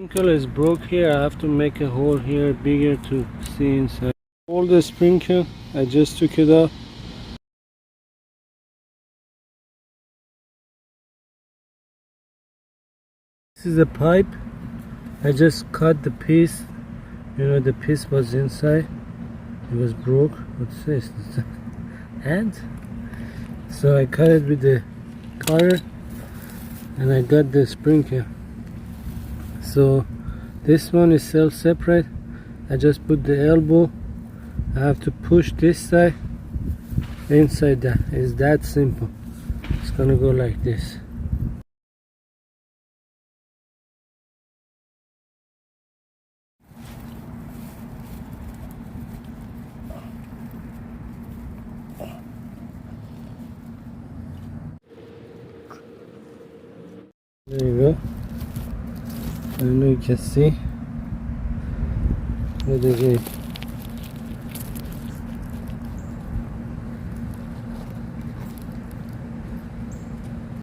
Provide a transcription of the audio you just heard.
Sprinkler is broke here. I have to make a hole here bigger to see inside. All the sprinkler, I just took it out. This is a pipe. I just cut the piece. You know, the piece was inside. It was broke. What's this? And so I cut it with the cutter, and I got the sprinkler. So this one is self-separate. I just put the elbow. I have to push this side inside. That is that simple. It's gonna go like this. There you go. I don't know if you can see. There it is.